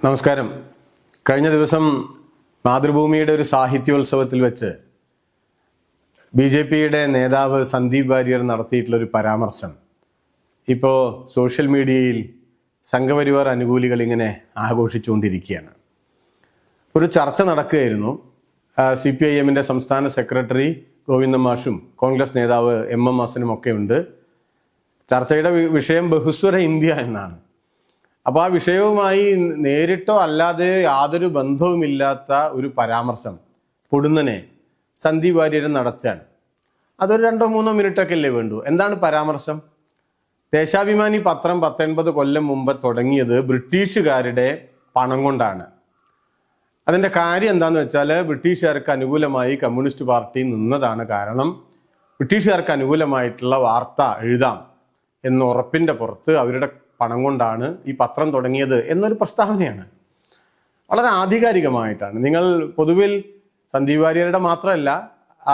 നമസ്കാരം. കഴിഞ്ഞ ദിവസം മാതൃഭൂമിയുടെ ഒരു സാഹിത്യോത്സവത്തിൽ വെച്ച് BJPയുടെ നേതാവ് സന്ദീപ് വാര്യർ നടത്തിയിട്ടുള്ളൊരു പരാമർശം ഇപ്പോൾ സോഷ്യൽ മീഡിയയിൽ സംഘപരിവാർ അനുകൂലികൾ ഇങ്ങനെ ആഘോഷിച്ചുകൊണ്ടിരിക്കുകയാണ്. ഒരു ചർച്ച നടക്കുകയായിരുന്നു. CPIMന്റെ സംസ്ഥാന സെക്രട്ടറി ഗോവിന്ദ മാഷും കോൺഗ്രസ് നേതാവ് MM ഹസനും ഒക്കെ ഉണ്ട്. ചർച്ചയുടെ വിഷയം ബഹുസ്വര ഇന്ത്യ എന്നാണ്. അപ്പോൾ ആ വിഷയവുമായി നേരിട്ടോ അല്ലാതെ യാതൊരു ബന്ധവുമില്ലാത്ത ഒരു പരാമർശം പൊടുന്നനെ സന്ദീപ് വാര്യർ നടത്തുകയാണ്. അതൊരു 2-3 മിനിറ്റൊക്കെ അല്ലേ വേണ്ടു. എന്താണ് പരാമർശം? ദേശാഭിമാനി പത്രം 19 കൊല്ലം മുമ്പ് തുടങ്ങിയത് ബ്രിട്ടീഷുകാരുടെ പണം കൊണ്ടാണ്. അതിൻ്റെ കാര്യം എന്താണെന്ന് വെച്ചാൽ ബ്രിട്ടീഷുകാർക്ക് അനുകൂലമായി കമ്മ്യൂണിസ്റ്റ് പാർട്ടി നിന്നതാണ് കാരണം. ബ്രിട്ടീഷുകാർക്ക് അനുകൂലമായിട്ടുള്ള വാർത്ത എഴുതാം എന്ന ഉറപ്പിൻ്റെ പുറത്ത് അവരുടെ പണം കൊണ്ടാണ് ഈ പത്രം തുടങ്ങിയത് എന്നൊരു പ്രസ്താവനയാണ്. വളരെ ആധികാരികമായിട്ടാണ്. നിങ്ങൾ പൊതുവിൽ സന്ദീപ് വാര്യരുടെ മാത്രമല്ല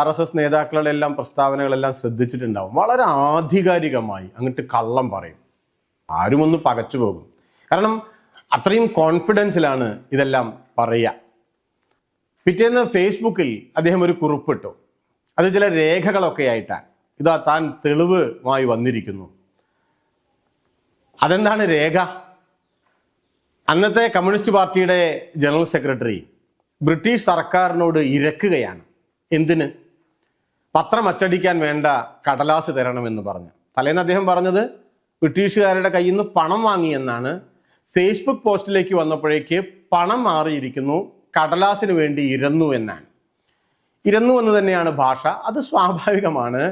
RSS നേതാക്കളുടെ എല്ലാം പ്രസ്താവനകളെല്ലാം ശ്രദ്ധിച്ചിട്ടുണ്ടാവും. വളരെ ആധികാരികമായി അങ്ങോട്ട് കള്ളം പറയും. ആരും ഒന്ന് പകച്ചു പോകും. കാരണം അത്രയും കോൺഫിഡൻസിലാണ് ഇതെല്ലാം പറയുക. പിറ്റേന്ന് ഫേസ്ബുക്കിൽ അദ്ദേഹം ഒരു കുറിപ്പിട്ടു. അത് ചില രേഖകളൊക്കെ ആയിട്ടാണ്. ഇതാ താൻ തെളിവുമായി വന്നിരിക്കുന്നു. അതെന്താണ് രേഖ? അന്നത്തെ കമ്മ്യൂണിസ്റ്റ് പാർട്ടിയുടെ ജനറൽ സെക്രട്ടറി ബ്രിട്ടീഷ് സർക്കാരിനോട് ഇരക്കുകയാണ്. എന്തിന്? പത്രം അച്ചടിക്കാൻ വേണ്ട കടലാസ് തരണമെന്ന് പറഞ്ഞു. തലേന്ന് അദ്ദേഹം പറഞ്ഞത് ബ്രിട്ടീഷുകാരുടെ കയ്യിൽ നിന്ന് പണം വാങ്ങിയെന്നാണ്. ഫേസ്ബുക്ക് പോസ്റ്റിലേക്ക് വന്നപ്പോഴേക്ക് പണം മാറിയിരിക്കുന്നു, കടലാസിന് വേണ്ടി ഇരന്നു എന്നാണ്. ഇരന്നു എന്ന് തന്നെയാണ് ഭാഷ. അത് സ്വാഭാവികമാണ്.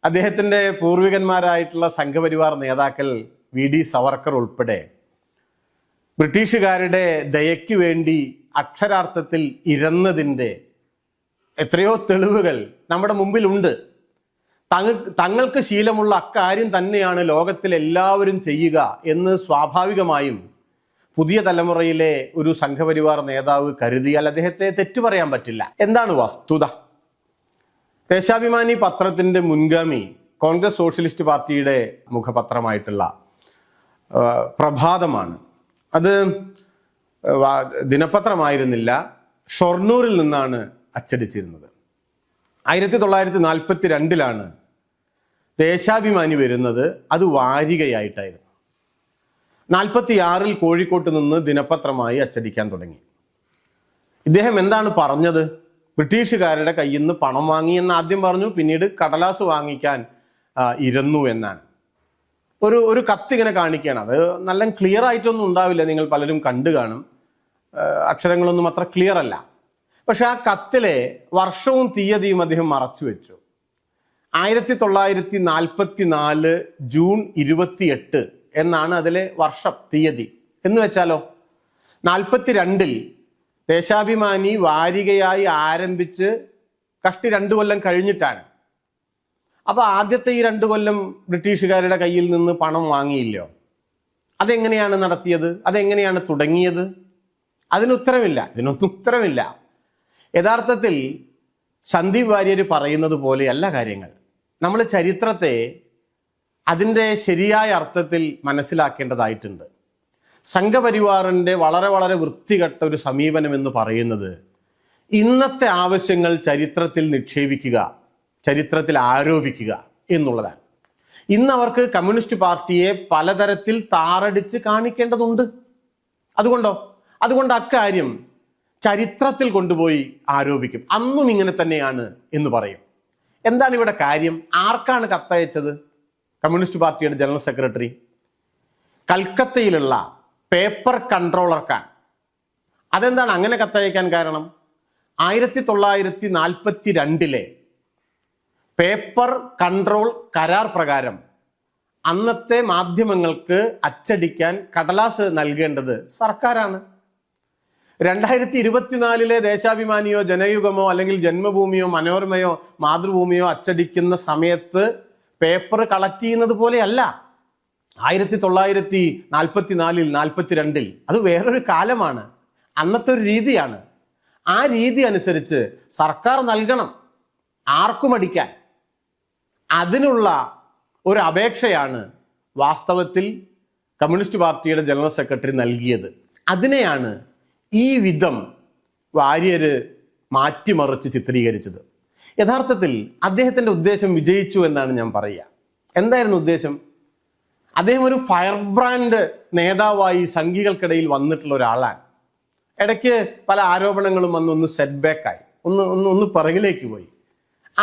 അദ്ദേഹത്തിൻ്റെ പൂർവികന്മാരായിട്ടുള്ള സംഘപരിവാർ നേതാക്കൾ VD സവർക്കർ ഉൾപ്പെടെ ബ്രിട്ടീഷുകാരുടെ ദയയ്ക്ക് വേണ്ടി അക്ഷരാർത്ഥത്തിൽ ഇരന്നതിൻ്റെ എത്രയോ തെളിവുകൾ നമ്മുടെ മുമ്പിലുണ്ട്. തങ്ങൾക്ക് ശീലമുള്ള അക്കാര്യം തന്നെയാണ് ലോകത്തിൽ എല്ലാവരും ചെയ്യുക എന്ന് സ്വാഭാവികമായും പുതിയ തലമുറയിലെ ഒരു സംഘപരിവാർ നേതാവ് കരുതിയാൽ അദ്ദേഹത്തെ തെറ്റു പറയാൻ പറ്റില്ല. എന്താണ് വസ്തുത? ദേശാഭിമാനി പത്രത്തിൻ്റെ മുൻഗാമി കോൺഗ്രസ് സോഷ്യലിസ്റ്റ് പാർട്ടിയുടെ മുഖപത്രമായിട്ടുള്ള പ്രഭാതമാണ്. അത് ദിനപത്രമായിരുന്നില്ല, ഷൊർണൂരിൽ നിന്നാണ് അച്ചടിച്ചിരുന്നത്. 1942 ദേശാഭിമാനി വരുന്നത്. അത് വാരികയായിട്ടായിരുന്നു. 46 കോഴിക്കോട്ട് നിന്ന് ദിനപത്രമായി അച്ചടിക്കാൻ തുടങ്ങി. ഇദ്ദേഹം എന്താണ് പറഞ്ഞത്? ബ്രിട്ടീഷുകാരുടെ കയ്യിൽ നിന്ന് പണം വാങ്ങി എന്ന് ആദ്യം പറഞ്ഞു, പിന്നീട് കടലാസ് വാങ്ങിക്കാൻ ഇരുന്നു എന്നാണ്. ഒരു കത്ത് ഇങ്ങനെ കാണിക്കുകയാണ്. അത് നല്ല ക്ലിയർ ആയിട്ടൊന്നും ഉണ്ടാവില്ല, നിങ്ങൾ പലരും കണ്ടു കാണും. അക്ഷരങ്ങളൊന്നും അത്ര ക്ലിയർ അല്ല. പക്ഷെ ആ കത്തിലെ വർഷവും തീയതിയും അദ്ദേഹം മറച്ചു വെച്ചു. 1944 ജൂൺ 28 എന്നാണ് അതിലെ വർഷം തീയതി. എന്ന് വെച്ചാലോ 42 ദേശാഭിമാനി വാരികയായി ആരംഭിച്ച് കഷ്ടി 2 കൊല്ലം കഴിഞ്ഞിട്ടാണ്. അപ്പൊ ആദ്യത്തെ ഈ 2 കൊല്ലം ബ്രിട്ടീഷുകാരുടെ കയ്യിൽ നിന്ന് പണം വാങ്ങിയില്ലോ? അതെങ്ങനെയാണ് നടത്തിയത്? അതെങ്ങനെയാണ് തുടങ്ങിയത്? ഇതിനൊന്നും ഉത്തരമില്ല. യഥാർത്ഥത്തിൽ സന്ദീപ് വാര്യർ പറയുന്നത് പോലെയല്ല കാര്യങ്ങൾ. നമ്മൾ ചരിത്രത്തെ അതിൻ്റെ ശരിയായ അർത്ഥത്തിൽ മനസ്സിലാക്കേണ്ടതായിട്ടുണ്ട്. സംഘപരിവാറിൻ്റെ വളരെ വളരെ വൃത്തികെട്ട ഒരു സമീപനം എന്ന് പറയുന്നത് ഇന്നത്തെ ആവശ്യങ്ങൾ ചരിത്രത്തിൽ നിക്ഷേപിക്കുക, ചരിത്രത്തിൽ ആരോപിക്കുക എന്നുള്ളതാണ്. ഇന്ന് അവർക്ക് കമ്മ്യൂണിസ്റ്റ് പാർട്ടിയെ പലതരത്തിൽ താറടിച്ച് കാണിക്കേണ്ടതുണ്ട്. അതുകൊണ്ട് അക്കാര്യം ചരിത്രത്തിൽ കൊണ്ടുപോയി ആരോപിക്കും. അന്നും ഇങ്ങനെ തന്നെയാണ് എന്ന് പറയും. എന്താണ് ഇവിടെ കാര്യം? ആർക്കാണ് കത്തയച്ചത്? കമ്മ്യൂണിസ്റ്റ് പാർട്ടിയുടെ ജനറൽ സെക്രട്ടറി കൽക്കത്തയിലുള്ള പേപ്പർ കൺട്രോളർക്കാണ്. അതെന്താണ് അങ്ങനെ കത്തയക്കാൻ കാരണം? 1942 പേപ്പർ കൺട്രോൾ കരാർ പ്രകാരം അന്നത്തെ മാധ്യമങ്ങൾക്ക് അച്ചടിക്കാൻ കടലാസ് നൽകേണ്ടത് സർക്കാരാണ്. 2024 ദേശാഭിമാനിയോ ജനയുഗമോ അല്ലെങ്കിൽ ജന്മഭൂമിയോ മനോരമയോ മാതൃഭൂമിയോ അച്ചടിക്കുന്ന സമയത്ത് പേപ്പർ കളക്ട് ചെയ്യുന്നത് പോലെയല്ല 1944 42 അത് വേറൊരു കാലമാണ്. അന്നത്തെ ഒരു രീതിയാണ്. ആ രീതി അനുസരിച്ച് സർക്കാർ നൽകണം, ആർക്കും അടിക്കാൻ. അതിനുള്ള ഒരു അപേക്ഷയാണ് വാസ്തവത്തിൽ കമ്മ്യൂണിസ്റ്റ് പാർട്ടിയുടെ ജനറൽ സെക്രട്ടറി നൽകിയത്. അതിനെയാണ് ഈ വിധം വാര്യർ മാറ്റിമറിച്ച് ചിത്രീകരിച്ചത്. യഥാർത്ഥത്തിൽ അദ്ദേഹത്തിൻ്റെ ഉദ്ദേശം വിജയിച്ചു എന്നാണ് ഞാൻ പറയുക. എന്തായിരുന്നു ഉദ്ദേശം? അദ്ദേഹം ഒരു ഫയർ ബ്രാൻഡ് നേതാവായി സംഘികൾക്കിടയിൽ വന്നിട്ടുള്ള ഒരാളാണ്. ഇടയ്ക്ക് പല ആരോപണങ്ങളും വന്നൊന്ന് സെറ്റ് ബാക്കായി, ഒന്ന് പിറകിലേക്ക് പോയി.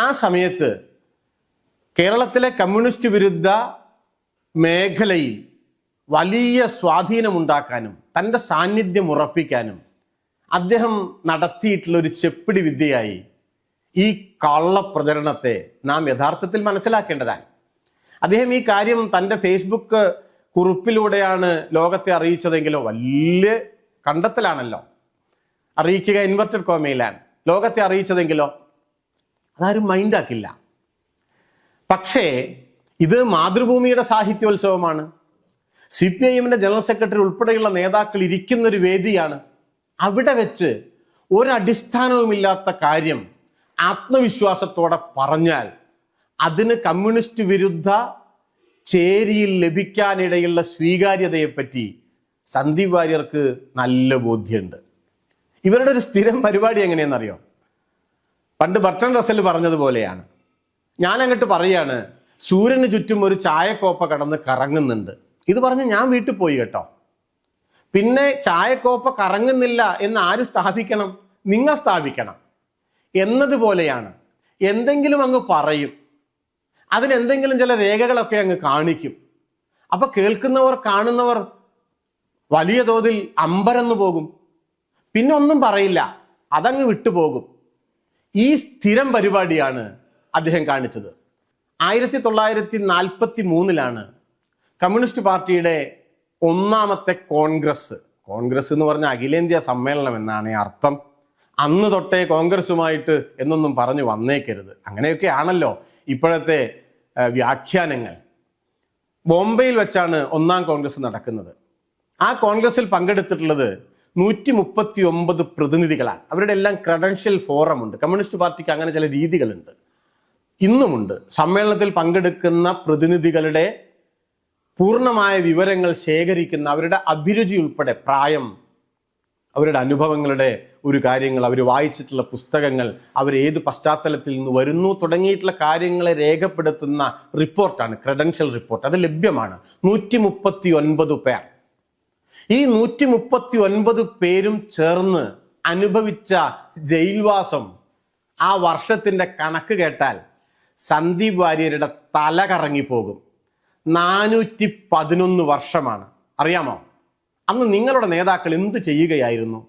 ആ സമയത്ത് കേരളത്തിലെ കമ്മ്യൂണിസ്റ്റ് വിരുദ്ധ മേഖലയിൽ വലിയ സ്വാധീനമുണ്ടാക്കാനും തൻ്റെ സാന്നിധ്യം ഉറപ്പിക്കാനും അദ്ദേഹം നടത്തിയിട്ടുള്ള ഒരു ചെപ്പിടി വിദ്യയായി ഈ കള്ളപ്രചരണത്തെ നാം യഥാർത്ഥത്തിൽ മനസ്സിലാക്കേണ്ടതാണ്. അദ്ദേഹം ഈ കാര്യം തൻ്റെ ഫേസ്ബുക്ക് കുറിപ്പിലൂടെയാണ് ലോകത്തെ അറിയിച്ചതെങ്കിലോ വലിയ കണ്ടെത്തലാണല്ലോ. അറിയിക്കുക ഇൻവെർട്ടഡ് കോമയിലാണ്. ലോകത്തെ അറിയിച്ചതെങ്കിലോ അതാരും മൈൻഡാക്കില്ല. പക്ഷേ ഇത് മാതൃഭൂമിയുടെ സാഹിത്യോത്സവമാണ്. CPIM-ന്റെ ജനറൽ സെക്രട്ടറി ഉൾപ്പെടെയുള്ള നേതാക്കൾ ഇരിക്കുന്നൊരു വേദിയാണ്. അവിടെ വെച്ച് ഒരടിസ്ഥാനവുമില്ലാത്ത കാര്യം ആത്മവിശ്വാസത്തോടെ പറഞ്ഞാൽ അതിന് കമ്മ്യൂണിസ്റ്റ് വിരുദ്ധ ചേരിയിൽ ലഭിക്കാനിടയുള്ള സ്വീകാര്യതയെപ്പറ്റി സന്ദീപ് വാര്യർക്ക് നല്ല ബോധ്യമുണ്ട്. ഇവരുടെ ഒരു സ്ഥിരം പരിപാടി എങ്ങനെയെന്നറിയോ? പണ്ട് ബർട്രൻ റസൽ പറഞ്ഞതുപോലെയാണ്. ഞാൻ അങ്ങോട്ട് പറയാണ്, സൂര്യന് ചുറ്റും ഒരു ചായക്കോപ്പ കടന്ന് കറങ്ങുന്നുണ്ട്. ഇത് പറഞ്ഞ് ഞാൻ വീട്ടിൽ പോയി കേട്ടോ. പിന്നെ ചായക്കോപ്പ കറങ്ങുന്നില്ല എന്ന് ആര് സ്ഥാപിക്കണം? നിങ്ങൾ സ്ഥാപിക്കണം എന്നതുപോലെയാണ്. എന്തെങ്കിലും അങ്ങ് പറയും, അതിനെന്തെങ്കിലും ചില രേഖകളൊക്കെ അങ്ങ് കാണിക്കും. അപ്പൊ കേൾക്കുന്നവർ കാണുന്നവർ വലിയ തോതിൽ അമ്പരന്നു പോകും. പിന്നെ ഒന്നും പറയില്ല, അതങ്ങ് വിട്ടുപോകും. ഈ സ്ഥിരം പരിപാടിയാണ് അദ്ദേഹം കാണിച്ചത്. 1943 കമ്മ്യൂണിസ്റ്റ് പാർട്ടിയുടെ ഒന്നാമത്തെ കോൺഗ്രസ് എന്ന് പറഞ്ഞ അഖിലേന്ത്യാ സമ്മേളനം എന്നാണ് അർത്ഥം. അന്ന് തൊട്ടേ കോൺഗ്രസുമായിട്ട് എന്നൊന്നും പറഞ്ഞു വന്നേക്കരുത്, അങ്ങനെയൊക്കെ ആണല്ലോ ഇപ്പോഴത്തെ വ്യാഖ്യാനങ്ങൾ. ബോംബെയിൽ വെച്ചാണ് ഒന്നാം കോൺഗ്രസ് നടക്കുന്നത്. ആ കോൺഗ്രസിൽ പങ്കെടുത്തിട്ടുള്ളത് 139 പ്രതിനിധികളാണ്. അവരുടെ എല്ലാം ക്രെഡൻഷ്യൽ ഫോറം ഉണ്ട്. കമ്മ്യൂണിസ്റ്റ് പാർട്ടിക്ക് അങ്ങനെ ചില രീതികളുണ്ട്, ഇന്നുമുണ്ട്. സമ്മേളനത്തിൽ പങ്കെടുക്കുന്ന പ്രതിനിധികളുടെ പൂർണ്ണമായ വിവരങ്ങൾ ശേഖരിക്കുന്ന, അവരുടെ അഭിരുചി ഉൾപ്പെടെ, പ്രായം, അവരുടെ അനുഭവങ്ങളുടെ ഒരു കാര്യങ്ങൾ, അവർ വായിച്ചിട്ടുള്ള പുസ്തകങ്ങൾ, അവർ ഏത് പശ്ചാത്തലത്തിൽ നിന്ന് വരുന്നു തുടങ്ങിയിട്ടുള്ള കാര്യങ്ങളെ രേഖപ്പെടുത്തുന്ന റിപ്പോർട്ടാണ് ക്രെഡൻഷ്യൽ റിപ്പോർട്ട്. അത് ലഭ്യമാണ്. 139 പേർ. ഈ 139 പേരും ചേർന്ന് അനുഭവിച്ച ജയിൽവാസം, ആ വർഷത്തിന്റെ കണക്ക് കേട്ടാൽ സന്ദീപ് വാര്യരുടെ തല കറങ്ങിപ്പോകും. 411 വർഷമാണ്. അറിയാമോ അന്ന് നിങ്ങളുടെ നേതാക്കൾ എന്ത് ചെയ്യുകയായിരുന്നു?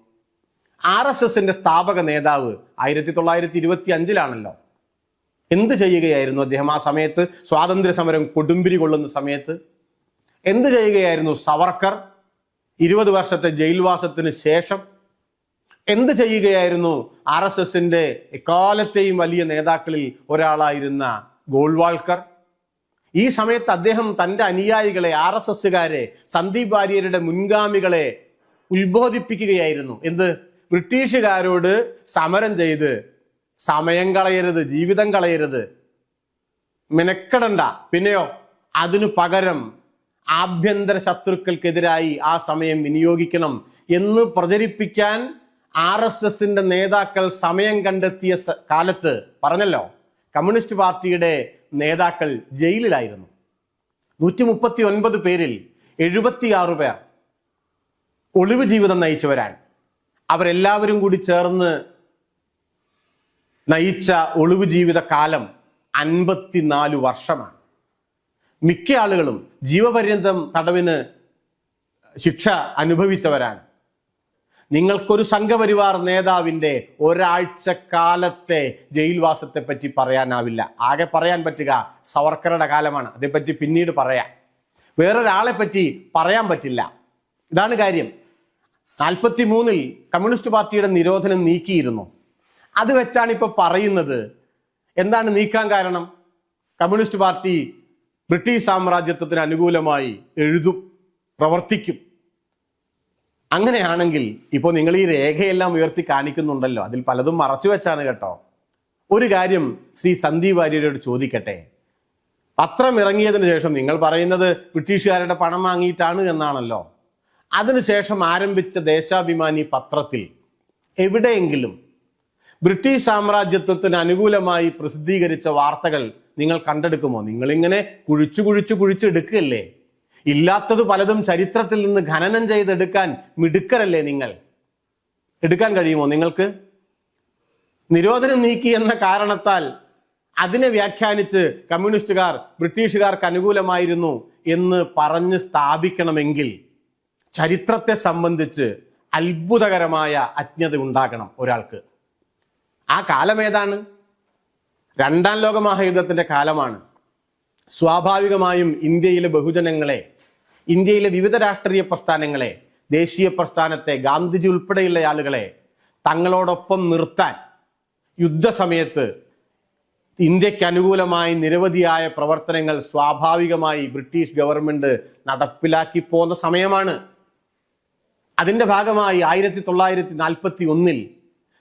RSSന്റെ സ്ഥാപക നേതാവ് 1925 എന്ത് ചെയ്യുകയായിരുന്നു അദ്ദേഹം? ആ സമയത്ത് സ്വാതന്ത്ര്യ സമരം കൊടുമ്പിരി കൊള്ളുന്ന സമയത്ത് എന്ത് ചെയ്യുകയായിരുന്നു സവർക്കർ? 20 വർഷത്തെ ജയിൽവാസത്തിന് ശേഷം എന്ത് ചെയ്യുകയായിരുന്നു RSSന്റെ എക്കാലത്തെയും വലിയ നേതാക്കളിൽ ഒരാളായിരുന്ന ഗോൾവാൾക്കർ? ഈ സമയത്ത് അദ്ദേഹം തൻ്റെ അനുയായികളെ, RSSകാരെ, സന്ദീപ് വാര്യരുടെ മുൻഗാമികളെ ഉത്ബോധിപ്പിക്കുകയായിരുന്നു. എന്ത്? ബ്രിട്ടീഷുകാരോട് സമരം ചെയ്ത് സമയം കളയരുത്, ജീവിതം കളയരുത്, മെനക്കെടണ്ട. പിന്നെയോ അതിനു പകരം ആഭ്യന്തര ശത്രുക്കൾക്കെതിരായി ആ സമയം വിനിയോഗിക്കണം എന്ന് പ്രചരിപ്പിക്കാൻ RSSന്റെ നേതാക്കൾ സമയം കണ്ടെത്തിയ കാലത്ത് പറഞ്ഞല്ലോ, കമ്മ്യൂണിസ്റ്റ് പാർട്ടിയുടെ നേതാക്കൾ ജയിലിലായിരുന്നു. 139 പേരിൽ 76 പേർ ഒളിവ് ജീവിതം നയിച്ചവരാണ്. അവരെല്ലാവരും കൂടി ചേർന്ന് നയിച്ച ഒളിവ് ജീവിത കാലം 54 വർഷമാണ്. മിക്ക ആളുകളും ജീവപര്യന്തം തടവിന് ശിക്ഷ അനുഭവിച്ചവരാണ്. നിങ്ങൾക്കൊരു സംഘപരിവാർ നേതാവിൻ്റെ ഒരാഴ്ച കാലത്തെ ജയിൽവാസത്തെ പറ്റി പറയാനാവില്ല. ആകെ പറയാൻ പറ്റുക സവർക്കറുടെ കാലമാണ്. അതേപ്പറ്റി പിന്നീട് പറയാം. വേറൊരാളെ പറ്റി പറയാൻ പറ്റില്ല. ഇതാണ് കാര്യം. 43 കമ്മ്യൂണിസ്റ്റ് പാർട്ടിയുടെ നിരോധനം നീക്കിയിരുന്നു. അത് വെച്ചാണ് ഇപ്പൊ പറയുന്നത്. എന്താണ് നീക്കാൻ കാരണം? കമ്മ്യൂണിസ്റ്റ് പാർട്ടി ബ്രിട്ടീഷ് സാമ്രാജ്യത്വത്തിന് അനുകൂലമായി എഴുതും, പ്രവർത്തിക്കും. അങ്ങനെയാണെങ്കിൽ ഇപ്പോൾ നിങ്ങൾ ഈ രേഖയെല്ലാം ഉയർത്തി കാണിക്കുന്നുണ്ടല്ലോ, അതിൽ പലതും മറച്ചു വെച്ചാണ് കേട്ടോ. ഒരു കാര്യം ശ്രീ സന്ദീപ് വാര്യരോട് ചോദിക്കട്ടെ. പത്രം ഇറങ്ങിയതിന് ശേഷം നിങ്ങൾ പറയുന്നത് ബ്രിട്ടീഷുകാരുടെ പണം വാങ്ങിയിട്ടാണ് എന്നാണല്ലോ. അതിനുശേഷം ആരംഭിച്ച ദേശാഭിമാനി പത്രത്തിൽ എവിടെയെങ്കിലും ബ്രിട്ടീഷ് സാമ്രാജ്യത്വത്തിന് അനുകൂലമായി പ്രസിദ്ധീകരിച്ച വാർത്തകൾ നിങ്ങൾ കണ്ടെടുക്കുമോ? നിങ്ങളിങ്ങനെ കുഴിച്ചെടുക്കുകയല്ലേ. ഇല്ലാത്തത് പലതും ചരിത്രത്തിൽ നിന്ന് ഖനനം ചെയ്തെടുക്കാൻ മിടുക്കരല്ലേ നിങ്ങൾ. എടുക്കാൻ കഴിയുമോ നിങ്ങൾക്ക്? നിരോധനം നീക്കി എന്ന കാരണത്താൽ അതിനെ വ്യാഖ്യാനിച്ച് കമ്മ്യൂണിസ്റ്റുകാർ ബ്രിട്ടീഷുകാർക്ക് അനുകൂലമായിരുന്നു എന്ന് പറഞ്ഞ് സ്ഥാപിക്കണമെങ്കിൽ ചരിത്രത്തെ സംബന്ധിച്ച് അത്ഭുതകരമായ അജ്ഞത ഉണ്ടാകണം ഒരാൾക്ക്. ആ കാലം ഏതാണ്? രണ്ടാം ലോക മഹായുദ്ധത്തിന്റെ കാലമാണ്. സ്വാഭാവികമായും ഇന്ത്യയിലെ ബഹുജനങ്ങളെ, ഇന്ത്യയിലെ വിവിധ രാഷ്ട്രീയ പ്രസ്ഥാനങ്ങളെ, ദേശീയ പ്രസ്ഥാനത്തെ, ഗാന്ധിജി ഉൾപ്പെടെയുള്ള ആളുകളെ തങ്ങളോടൊപ്പം നിർത്താൻ യുദ്ധസമയത്ത് ഇന്ത്യക്ക് അനുകൂലമായി നിരവധിയായ പ്രവർത്തനങ്ങൾ സ്വാഭാവികമായി ബ്രിട്ടീഷ് ഗവൺമെന്റ് നടപ്പിലാക്കി പോന്ന സമയമാണ്. അതിന്റെ ഭാഗമായി 1941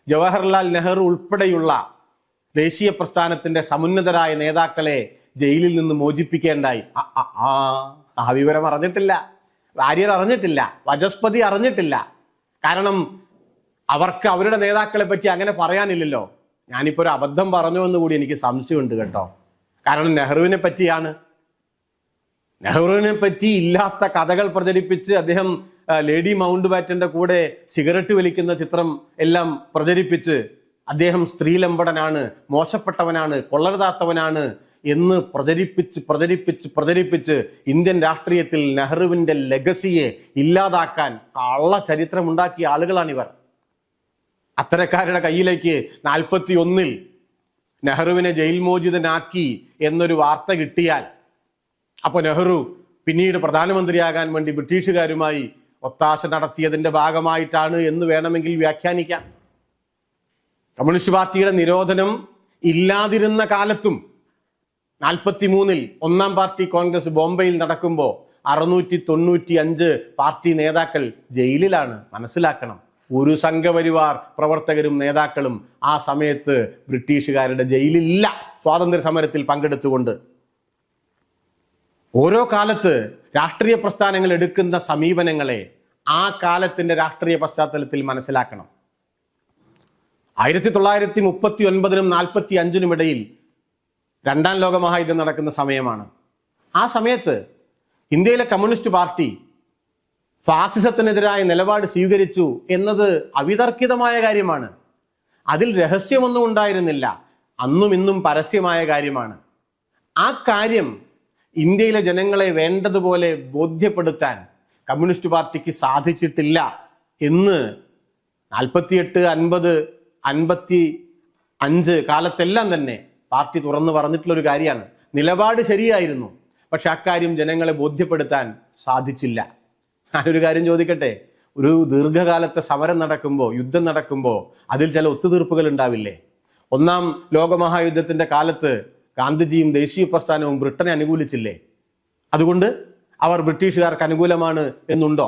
ജവഹർലാൽ നെഹ്റു ഉൾപ്പെടെയുള്ള ദേശീയ പ്രസ്ഥാനത്തിന്റെ സമുന്നതരായ നേതാക്കളെ ജയിലിൽ നിന്ന് മോചിപ്പിക്കേണ്ടായി. ആ വിവരം അറിഞ്ഞിട്ടില്ല, വാര്യർ അറിഞ്ഞിട്ടില്ല, വാചസ്പതി അറിഞ്ഞിട്ടില്ല. കാരണം അവർക്ക് അവരുടെ നേതാക്കളെ പറ്റി അങ്ങനെ പറയാനില്ലല്ലോ. ഞാനിപ്പോ ഒരു അബദ്ധം പറഞ്ഞു എന്ന് കൂടി എനിക്ക് സംശയമുണ്ട് കേട്ടോ. കാരണം നെഹ്റുവിനെ പറ്റി ഇല്ലാത്ത കഥകൾ പ്രചരിപ്പിച്ച് അദ്ദേഹം ലേഡി മൗണ്ട് ബാറ്റന്റെ കൂടെ സിഗരറ്റ് വലിക്കുന്ന ചിത്രം എല്ലാം പ്രചരിപ്പിച്ച് അദ്ദേഹം സ്ത്രീലമ്പടനാണ്, മോശപ്പെട്ടവനാണ്, കൊള്ളരുതാത്തവനാണ് എന്ന് പ്രചരിപ്പിച്ച് ഇന്ത്യൻ രാഷ്ട്രീയത്തിൽ നെഹ്റുവിന്റെ ലെഗസിയെ ഇല്ലാതാക്കാൻ കള്ള ചരിത്രം ഉണ്ടാക്കിയ ആളുകളാണിവർ. അത്തരക്കാരുടെ കയ്യിലേക്ക് 41 നെഹ്റുവിനെ ജയിൽ മോചിതനാക്കി എന്നൊരു വാർത്ത കിട്ടിയാൽ അപ്പൊ നെഹ്റു പിന്നീട് പ്രധാനമന്ത്രിയാകാൻ വേണ്ടി ബ്രിട്ടീഷുകാരുമായി ഒത്താശ നടത്തിയതിന്റെ ഭാഗമായിട്ടാണ് എന്ന് വേണമെങ്കിൽ വ്യാഖ്യാനിക്കാം. കമ്മ്യൂണിസ്റ്റ് പാർട്ടിയുടെ നിരോധനം ഇല്ലാതിരുന്ന കാലത്തും 43 ഒന്നാം പാർട്ടി കോൺഗ്രസ് ബോംബെയിൽ നടക്കുമ്പോൾ 695 പാർട്ടി നേതാക്കൾ ജയിലിലാണ്. മനസ്സിലാക്കണം, ഒരു സംഘപരിവാർ പ്രവർത്തകരും നേതാക്കളും ആ സമയത്ത് ബ്രിട്ടീഷുകാരുടെ ജയിലിലില്ല, സ്വാതന്ത്ര്യ സമരത്തിൽ പങ്കെടുത്തുകൊണ്ട്. ഓരോ കാലത്ത് രാഷ്ട്രീയ പ്രസ്ഥാനങ്ങൾ എടുക്കുന്ന സമീപനങ്ങളെ ആ കാലത്തിന്റെ രാഷ്ട്രീയ പശ്ചാത്തലത്തിൽ മനസ്സിലാക്കണം. 1939 45 ഇടയിൽ രണ്ടാം ലോക മഹായുദ്ധം നടക്കുന്ന സമയമാണ്. ആ സമയത്ത് ഇന്ത്യയിലെ കമ്മ്യൂണിസ്റ്റ് പാർട്ടി ഫാസിസത്തിനെതിരായ നിലപാട് സ്വീകരിച്ചു എന്നത് അവിതർക്കിതമായ കാര്യമാണ്. അതിൽ രഹസ്യമൊന്നും ഉണ്ടായിരുന്നില്ല. അന്നും ഇന്നും പരസ്യമായ കാര്യമാണ്. ആ കാര്യം ഇന്ത്യയിലെ ജനങ്ങളെ വേണ്ടതുപോലെ ബോധ്യപ്പെടുത്താൻ കമ്മ്യൂണിസ്റ്റ് പാർട്ടിക്ക് സാധിച്ചിട്ടില്ല എന്ന് 48, 50, 55 കാലത്തെല്ലാം തന്നെ പാർട്ടി തുറന്നു പറഞ്ഞിട്ടുള്ളൊരു കാര്യമാണ്. നിലപാട് ശരിയായിരുന്നു, പക്ഷെ അക്കാര്യം ജനങ്ങളെ ബോധ്യപ്പെടുത്താൻ സാധിച്ചില്ല. ഞാനൊരു കാര്യം ചോദിക്കട്ടെ, ഒരു ദീർഘകാലത്തെ സമരം നടക്കുമ്പോൾ, യുദ്ധം നടക്കുമ്പോൾ അതിൽ ചില ഒത്തുതീർപ്പുകൾ ഉണ്ടാവില്ലേ? ഒന്നാം ലോകമഹായുദ്ധത്തിന്റെ കാലത്ത് ഗാന്ധിജിയും ദേശീയ പ്രസ്ഥാനവും ബ്രിട്ടനെ അനുകൂലിച്ചില്ലേ? അതുകൊണ്ട് അവർ ബ്രിട്ടീഷുകാർക്ക് അനുകൂലമാണ് എന്നുണ്ടോ?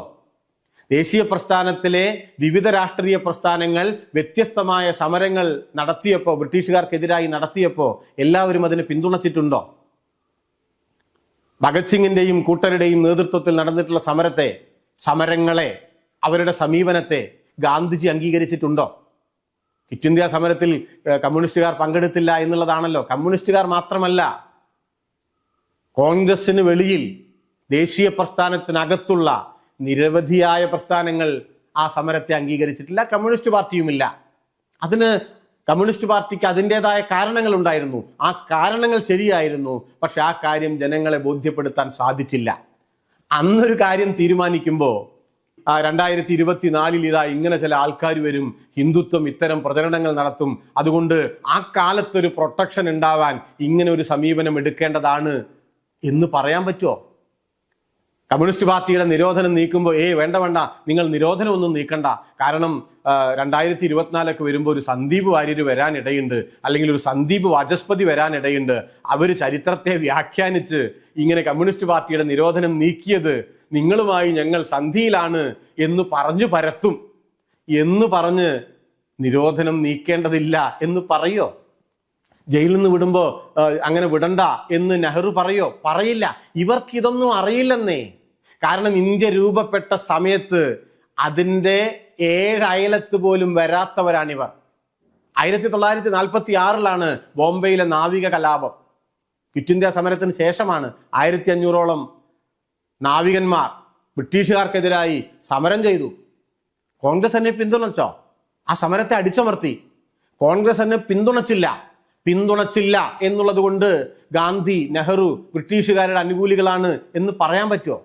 ദേശീയ പ്രസ്ഥാനത്തിലെ വിവിധ രാഷ്ട്രീയ പ്രസ്ഥാനങ്ങൾ വ്യത്യസ്തമായ സമരങ്ങൾ നടത്തിയപ്പോൾ, ബ്രിട്ടീഷുകാർക്കെതിരായി നടത്തിയപ്പോൾ എല്ലാവരും അതിനെ പിന്തുണച്ചിട്ടുണ്ടോ? ഭഗത് സിംഗിന്റെയും കൂട്ടരുടെയും നേതൃത്വത്തിൽ നടന്നിട്ടുള്ള സമരങ്ങളെ, അവരുടെ സമീപനത്തെ ഗാന്ധിജി അംഗീകരിച്ചിട്ടുണ്ടോ? ക്വിറ്റ് ഇന്ത്യ സമരത്തിൽ കമ്മ്യൂണിസ്റ്റുകാർ പങ്കെടുത്തില്ല എന്നുള്ളതാണല്ലോ. കമ്മ്യൂണിസ്റ്റുകാർ മാത്രമല്ല, കോൺഗ്രസിന് വെളിയിൽ ദേശീയ പ്രസ്ഥാനത്തിനകത്തുള്ള നിരവധിയായ പ്രസ്ഥാനങ്ങൾ ആ സമരത്തെ അംഗീകരിച്ചിട്ടില്ല. കമ്മ്യൂണിസ്റ്റ് പാർട്ടിയുമില്ല. അതിന് കമ്മ്യൂണിസ്റ്റ് പാർട്ടിക്ക് അതിൻ്റെതായ കാരണങ്ങൾ ഉണ്ടായിരുന്നു. ആ കാരണങ്ങൾ ശരിയായിരുന്നു, പക്ഷെ ആ കാര്യം ജനങ്ങളെ ബോധ്യപ്പെടുത്താൻ സാധിച്ചില്ല. അന്നൊരു കാര്യം തീരുമാനിക്കുമ്പോൾ 2024 ഇതാ ഇങ്ങനെ ചില ആൾക്കാർ വരും, ഹിന്ദുത്വം ഇത്തരം പ്രചരണങ്ങൾ നടത്തും, അതുകൊണ്ട് ആ കാലത്തൊരു പ്രൊട്ടക്ഷൻ ഉണ്ടാവാൻ ഇങ്ങനെ ഒരു സമീപനം എടുക്കേണ്ടതാണ് എന്ന് പറയാൻ പറ്റുമോ? കമ്മ്യൂണിസ്റ്റ് പാർട്ടിയുടെ നിരോധനം നീക്കുമ്പോൾ വേണ്ട നിങ്ങൾ നിരോധനം ഒന്നും നീക്കണ്ട, കാരണം 2024 വരുമ്പോൾ ഒരു സന്ദീപ് വാര്യർ വരാനിടയുണ്ട്, അല്ലെങ്കിൽ ഒരു സന്ദീപ് വാചസ്പതി വരാനിടയുണ്ട്, അവർ ചരിത്രത്തെ വ്യാഖ്യാനിച്ച് ഇങ്ങനെ കമ്മ്യൂണിസ്റ്റ് പാർട്ടിയുടെ നിരോധനം നീക്കിയത് നിങ്ങളുമായി ഞങ്ങൾ സന്ധിയിലാണ് എന്ന് പറഞ്ഞു പരത്തും എന്ന് പറഞ്ഞ് നിരോധനം നീക്കേണ്ടതില്ല എന്ന് പറയോ? ജയിലിൽ നിന്ന് വിടുമ്പോ അങ്ങനെ വിടണ്ട എന്ന് നെഹ്റു പറയോ? പറയില്ല. ഇവർക്ക് ഇതൊന്നും അറിയില്ലെന്നേ. കാരണം ഇന്ത്യ രൂപപ്പെട്ട സമയത്ത് അതിൻ്റെ 7 അയലത്ത് പോലും വരാത്തവരാണിവർ. 1946 ബോംബെയിലെ നാവിക കലാപം. ക്വിറ്റ് ഇന്ത്യ സമരത്തിന് ശേഷമാണ് 1500ഓളം നാവികന്മാർ ബ്രിട്ടീഷുകാർക്കെതിരായി സമരം ചെയ്തു. കോൺഗ്രസ് എന്നെ പിന്തുണച്ചോ? ആ സമരത്തെ അടിച്ചമർത്തി. കോൺഗ്രസ് എന്നെ പിന്തുണച്ചില്ല എന്നുള്ളത് കൊണ്ട് ഗാന്ധി, നെഹ്റു ബ്രിട്ടീഷുകാരുടെ അനുകൂലികളാണ് എന്ന് പറയാൻ പറ്റുമോ?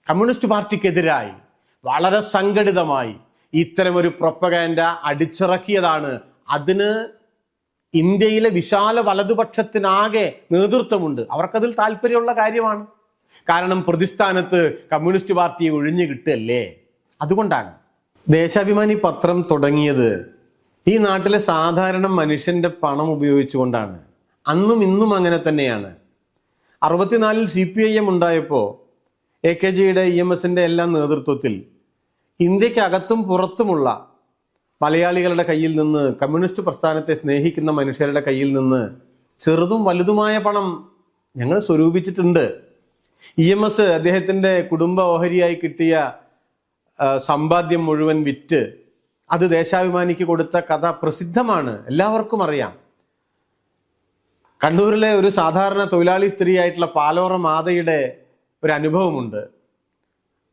കമ്മ്യൂണിസ്റ്റ് പാർട്ടിക്കെതിരായി വളരെ സംഘടിതമായി ഇത്തരമൊരു പ്രൊപ്പഗാൻഡ അടിച്ചിറക്കിയതാണ്. അതിന് ഇന്ത്യയിലെ വിശാല വലതുപക്ഷത്തിനാകെ നേതൃത്വമുണ്ട്. അവർക്കതിൽ താല്പര്യമുള്ള കാര്യമാണ്. കാരണം പ്രതിസ്ഥാനത്ത് കമ്മ്യൂണിസ്റ്റ് പാർട്ടി ഒഴിഞ്ഞു കിട്ടുകയല്ലേ. അതുകൊണ്ടാണ് ദേശാഭിമാനി പത്രം തുടങ്ങിയത് ഈ നാട്ടിലെ സാധാരണ മനുഷ്യന്റെ പണം ഉപയോഗിച്ചുകൊണ്ടാണ്. അന്നും ഇന്നും അങ്ങനെ തന്നെയാണ്. 64 CPIM ഉണ്ടായപ്പോൾ AKGയുടെ EMSന്റെ എല്ലാം നേതൃത്വത്തിൽ ഇന്ത്യക്കകത്തും പുറത്തുമുള്ള മലയാളികളുടെ കയ്യിൽ നിന്ന്, കമ്മ്യൂണിസ്റ്റ് പ്രസ്ഥാനത്തെ സ്നേഹിക്കുന്ന മനുഷ്യരുടെ കയ്യിൽ നിന്ന് ചെറുതും വലുതുമായ പണം ഞങ്ങൾ സ്വരൂപിച്ചിട്ടുണ്ട്. EMS അദ്ദേഹത്തിൻ്റെ കുടുംബ ഓഹരിയായി കിട്ടിയ സമ്പാദ്യം മുഴുവൻ വിറ്റ് അത് ദേശാഭിമാനിക്ക് കൊടുത്ത കഥ പ്രസിദ്ധമാണ്, എല്ലാവർക്കും അറിയാം. കണ്ണൂരിലെ ഒരു സാധാരണ തൊഴിലാളി സ്ത്രീയായിട്ടുള്ള പാലോറ മാതയുടെ ഒരു അനുഭവമുണ്ട്.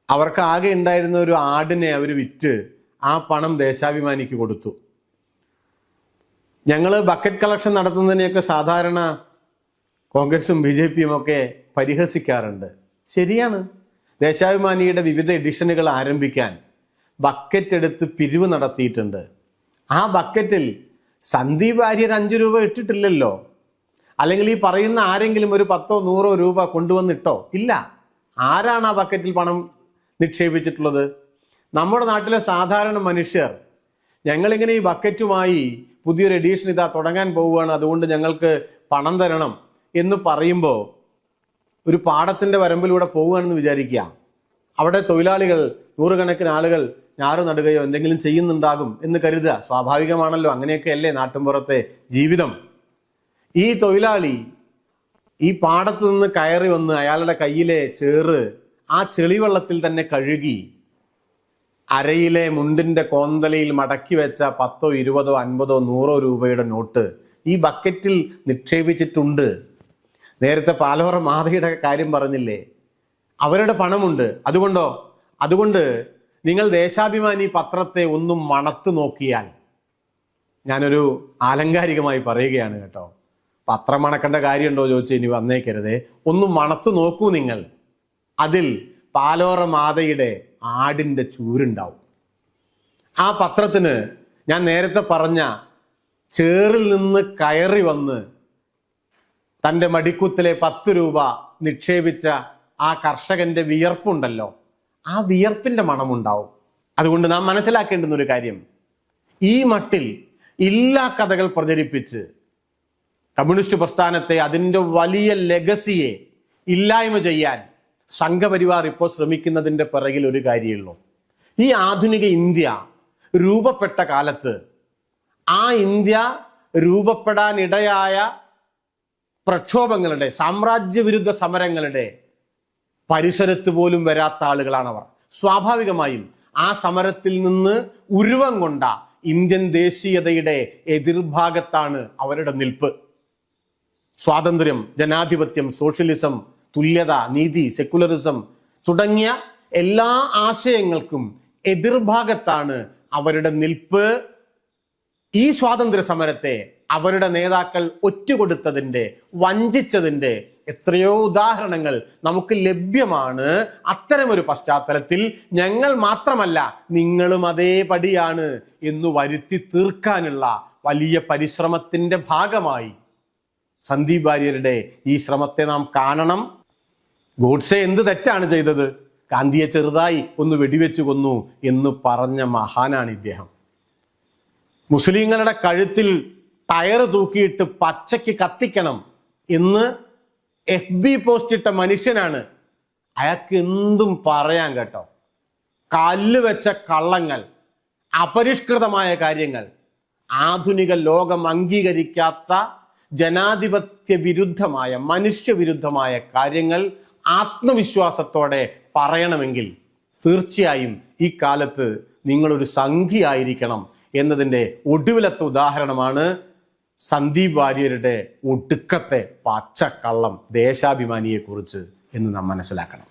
അവർക്ക് ആകെ ഉണ്ടായിരുന്ന ഒരു ആടിനെ അവർ വിറ്റ് ആ പണം ദേശാഭിമാനിക്ക് കൊടുത്തു. ഞങ്ങൾ ബക്കറ്റ് കളക്ഷൻ നടത്തുന്നതിനെയൊക്കെ സാധാരണ കോൺഗ്രസും BJPയും ഒക്കെ പരിഹസിക്കാറുണ്ട്. ശരിയാണ്, ദേശാഭിമാനിയുടെ വിവിധ എഡിഷനുകൾ ആരംഭിക്കാൻ ബക്കറ്റ് എടുത്ത് പിരിവ് നടത്തിയിട്ടുണ്ട്. ആ ബക്കറ്റിൽ സന്ദീപ് വാര്യർ 5 രൂപ ഇട്ടിട്ടില്ലല്ലോ. അല്ലെങ്കിൽ ഈ പറയുന്ന ആരെങ്കിലും ഒരു 10 100 രൂപ കൊണ്ടുവന്നിട്ടോ? ഇല്ല. ആരാണ് ആ ബക്കറ്റിൽ പണം നിക്ഷേപിച്ചിട്ടുള്ളത്? നമ്മുടെ നാട്ടിലെ സാധാരണ മനുഷ്യർ. ഞങ്ങളിങ്ങനെ ഈ ബക്കറ്റുമായി പുതിയൊരു എഡീഷൻ ഇതാ തുടങ്ങാൻ പോവുകയാണ്, അതുകൊണ്ട് ഞങ്ങൾക്ക് പണം തരണം എന്ന് പറയുമ്പോൾ ഒരു പാടത്തിൻ്റെ വരമ്പിലൂടെ പോവുകയാണെന്ന് വിചാരിക്കുക. അവിടെ തൊഴിലാളികൾ, നൂറുകണക്കിന് ആളുകൾ ഞാറ് നടുകയോ എന്തെങ്കിലും ചെയ്യുന്നുണ്ടാകും എന്ന് കരുതുക. സ്വാഭാവികമാണല്ലോ, അങ്ങനെയൊക്കെയല്ലേ നാട്ടിൻപുറത്തെ ജീവിതം. ഈ തൊഴിലാളി ഈ പാടത്ത് നിന്ന് കയറി വന്ന് അയാളുടെ കയ്യിലെ ചേറ് ആ ചെളിവെള്ളത്തിൽ തന്നെ കഴുകി അരയിലെ മുണ്ടിന്റെ കോന്തലയിൽ മടക്കി വെച്ച 10, 20, 50, 100 രൂപയുടെ നോട്ട് ഈ ബക്കറ്റിൽ നിക്ഷേപിച്ചിട്ടുണ്ട്. നേരത്തെ പാലോറ മാതയുടെ കാര്യം പറഞ്ഞില്ലേ, അവരുടെ പണമുണ്ട്. അതുകൊണ്ട് നിങ്ങൾ ദേശാഭിമാനി പത്രത്തെ ഒന്നും മണത്ത് നോക്കിയാൽ, ഞാനൊരു ആലങ്കാരികമായി പറയുകയാണ് കേട്ടോ, പത്രം മണക്കേണ്ട കാര്യമുണ്ടോ ചോദിച്ചു ഇനി വന്നേക്കരുതേ, ഒന്ന് മണത്ത് നോക്കൂ നിങ്ങൾ. അതിൽ പാലോറ മാതയുടെ ആടിൻ്റെ ചൂരുണ്ടാവും. ആ പത്രത്തിന് ഞാൻ നേരത്തെ പറഞ്ഞ ചേറിൽ നിന്ന് കയറി വന്ന് തൻ്റെ മടിക്കുത്തിലെ 10 രൂപ നിക്ഷേപിച്ച ആ കർഷകന്റെ വിയർപ്പുണ്ടല്ലോ, ആ വിയർപ്പിന്റെ മണമുണ്ടാവും. അതുകൊണ്ട് നാം മനസ്സിലാക്കേണ്ടുന്ന ഒരു കാര്യം, ഈ മട്ടിൽ ഇല്ലാ കഥകൾ പ്രചരിപ്പിച്ച് കമ്മ്യൂണിസ്റ്റ് പ്രസ്ഥാനത്തെ, അതിൻ്റെ വലിയ ലെഗസിയെ ഇല്ലായ്മ ചെയ്യാൻ സംഘപരിവാർ ഇപ്പോൾ ശ്രമിക്കുന്നതിൻ്റെ പിറകിൽ ഒരു കാര്യമുള്ളൂ. ഈ ആധുനിക ഇന്ത്യ രൂപപ്പെട്ട കാലത്ത് ആ ഇന്ത്യ രൂപപ്പെടാനിടയായ പ്രക്ഷോഭങ്ങളുടെ, സാമ്രാജ്യവിരുദ്ധ സമരങ്ങളുടെ പരിസരത്ത് പോലും വരാത്ത ആളുകളാണവർ. സ്വാഭാവികമായും ആ സമരത്തിൽ നിന്ന് ഉരുവം കൊണ്ട ഇന്ത്യൻ ദേശീയതയുടെ എതിർഭാഗത്താണ് അവരുടെ നിൽപ്പ്. സ്വാതന്ത്ര്യം, ജനാധിപത്യം, സോഷ്യലിസം, തുല്യത, നീതി, സെക്കുലറിസം തുടങ്ങിയ എല്ലാ ആശയങ്ങൾക്കും എതിർഭാഗത്താണ് അവരുടെ നിൽപ്പ്. ഈ സ്വാതന്ത്ര്യ സമരത്തെ അവരുടെ നേതാക്കൾ ഒറ്റുകൊടുത്തതിൻ്റെ, വഞ്ചിച്ചതിൻ്റെ എത്രയോ ഉദാഹരണങ്ങൾ നമുക്ക് ലഭ്യമാണ്. അത്തരമൊരു പശ്ചാത്തലത്തിൽ ഞങ്ങൾ മാത്രമല്ല നിങ്ങളും അതേപടിയാണ് എന്ന് വരുത്തി തീർക്കാനുള്ള വലിയ പരിശ്രമത്തിൻ്റെ ഭാഗമായി സന്ദീപ് വാര്യരുടെ ഈ ശ്രമത്തെ നാം കാണണം. ഗോഡ്സെ എന്ത് തെറ്റാണ് ചെയ്തത്? ഗാന്ധിയെ ചെറുതായി ഒന്ന് വെടിവെച്ചു കൊന്നു എന്ന് പറഞ്ഞ മഹാനാണ് ഇദ്ദേഹം. മുസ്ലിങ്ങളുടെ കഴുത്തിൽ ടയർ തൂക്കിയിട്ട് പച്ചയ്ക്ക് കത്തിക്കണം എന്ന് FB പോസ്റ്റ് ഇട്ട മനുഷ്യനാണ്. അയാൾക്ക് എന്തും പറയാൻ കേട്ടോ. കല്ല് വെച്ച കള്ളങ്ങൾ, അപരിഷ്കൃതമായ കാര്യങ്ങൾ, ആധുനിക ലോകം അംഗീകരിക്കാത്ത ജനാധിപത്യ വിരുദ്ധമായ, മനുഷ്യവിരുദ്ധമായ കാര്യങ്ങൾ ആത്മവിശ്വാസത്തോടെ പറയണമെങ്കിൽ തീർച്ചയായും ഈ കാലത്ത് നിങ്ങളൊരു സംഘിയായിരിക്കണം എന്നതിൻ്റെ ഒടുവിലത്തെ ഉദാഹരണമാണ് സന്ദീപ് വാര്യരുടെ ഒടുക്കത്തെ പച്ചക്കള്ളം ദേശാഭിമാനിയെക്കുറിച്ച് എന്ന് നാം മനസ്സിലാക്കണം.